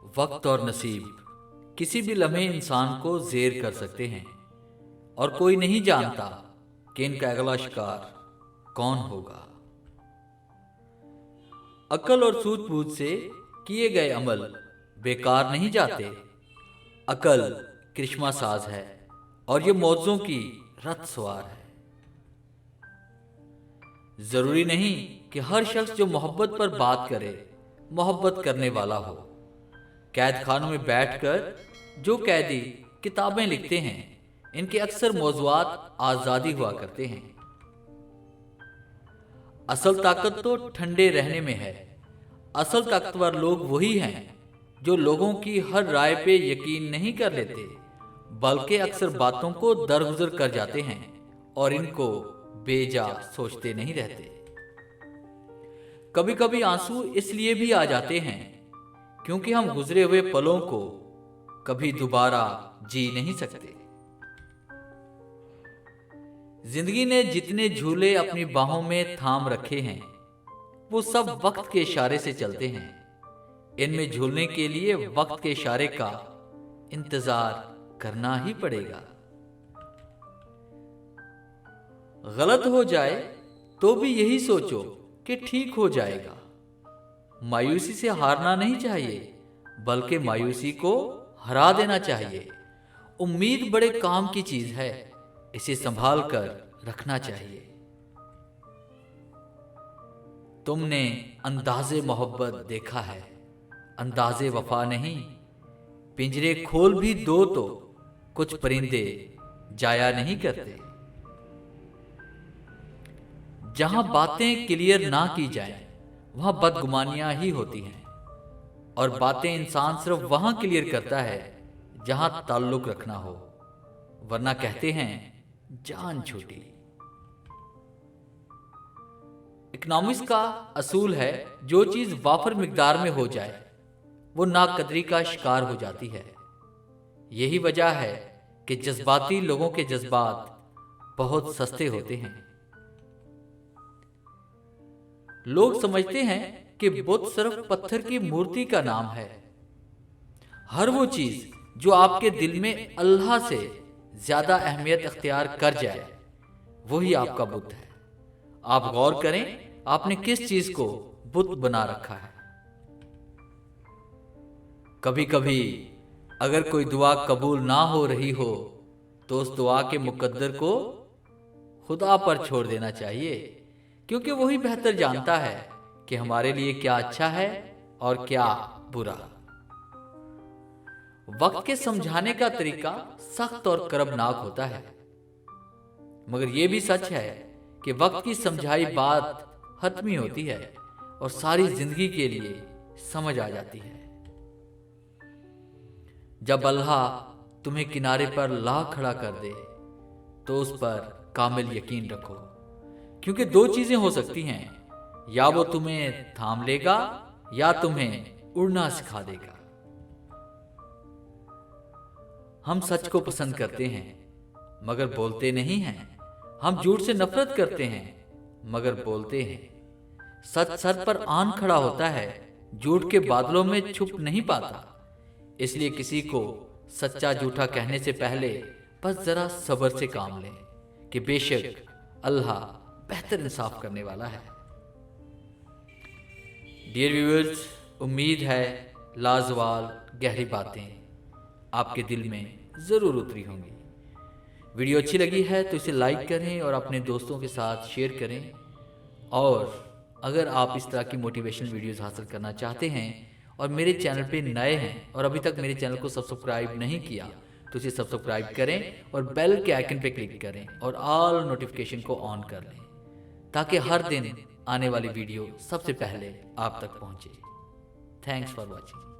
वक्त और नसीब किसी भी लम्हे इंसान को जेर कर सकते हैं और कोई नहीं जानता कि इनका अगला शिकार कौन होगा। अक्ल और सूझबूझ से किए गए अमल बेकार नहीं जाते। अक्ल करिश्मा साज है और ये मौजों की रथ सवार है। जरूरी नहीं कि हर शख्स जो मोहब्बत पर बात करे मोहब्बत करने वाला हो। कैद खानों में बैठकर जो कैदी किताबें लिखते हैं, इनके अक्सर मौज़ूआत आज़ादी हुआ करते हैं। असल ताकत तो ठंडे रहने में है। असल ताकतवर लोग वही हैं जो लोगों की हर राय पे यकीन नहीं कर लेते, बल्कि अक्सर बातों को दरगुजर कर जाते हैं और इनको बेजा सोचते नहीं रहते। कभी कभी आंसू इसलिए भी आ जाते हैं क्योंकि हम गुजरे हुए पलों को कभी दोबारा जी नहीं सकते। जिंदगी ने जितने झूले अपनी बाहों में थाम रखे हैं, वो सब वक्त के इशारे से चलते हैं। इनमें झूलने के लिए वक्त के इशारे का इंतजार करना ही पड़ेगा। गलत हो जाए तो भी यही सोचो कि ठीक हो जाएगा। मायूसी से हारना नहीं चाहिए, बल्कि मायूसी को हरा देना चाहिए। उम्मीद बड़े काम की चीज है, इसे संभाल कर रखना चाहिए। तुमने अंदाज़े मोहब्बत देखा है, अंदाज़े वफा नहीं। पिंजरे खोल भी दो तो कुछ परिंदे जाया नहीं करते। जहां बातें क्लियर ना की जाएं, वहां बदगुमानियां ही होती हैं। और बातें इंसान सिर्फ वहां क्लियर करता है जहां ताल्लुक रखना हो, वरना कहते हैं जान छूटी। इकोनॉमिक्स का असूल है, जो चीज वाफर मिकदार में हो जाए वो नाकदरी का शिकार हो जाती है। यही वजह है कि जज्बाती लोगों के जज्बात बहुत सस्ते होते हैं। लोग समझते हैं कि बुत सिर्फ पत्थर की मूर्ति का नाम है। हर वो चीज जो आपके दिल में अल्लाह से ज्यादा अहमियत अख्तियार कर जाए, वही आपका बुत है। आप गौर करें, आपने किस चीज को बुत बना रखा है। कभी कभी अगर कोई दुआ कबूल ना हो रही हो तो उस दुआ के मुकद्दर को खुदा पर छोड़ देना चाहिए, क्योंकि वही बेहतर जानता है कि हमारे लिए क्या अच्छा है और क्या बुरा। वक्त के समझाने का तरीका सख्त और करबनाक होता है, मगर यह भी सच है कि वक्त की समझाई बात हतमी होती है और सारी जिंदगी के लिए समझ आ जाती है। जब अल्लाह तुम्हें किनारे पर ला खड़ा कर दे तो उस पर कामिल यकीन रखो, क्योंकि दो चीजें हो सकती हैं, या वो तुम्हें थाम लेगा या तुम्हें उड़ना सिखा देगा। हम सच को पसंद करते हैं मगर बोलते नहीं हैं। हम झूठ से नफरत करते हैं मगर बोलते हैं। सच सर पर आन खड़ा होता है, झूठ के बादलों में छुप नहीं पाता। इसलिए किसी को सच्चा झूठा कहने से पहले बस जरा सब्र से काम लें कि बेशक अल्लाह बेहतर इंसाफ करने वाला है। डियर व्यूअर्स, उम्मीद है लाजवाल गहरी बातें आपके दिल में जरूर उतरी होंगी। वीडियो अच्छी लगी है तो इसे लाइक करें और अपने दोस्तों के साथ शेयर करें। और अगर आप इस तरह की मोटिवेशनल वीडियोस हासिल करना चाहते हैं और मेरे चैनल पे नए हैं और अभी तक मेरे चैनल को सब्सक्राइब नहीं किया तो इसे सब्सक्राइब करें और बेल के आइकन पे क्लिक करें और ऑल नोटिफिकेशन को ऑन कर लें, ताकि हर दिन आने वाली वीडियो सबसे पहले आप तक पहुंचे। Thanks for watching.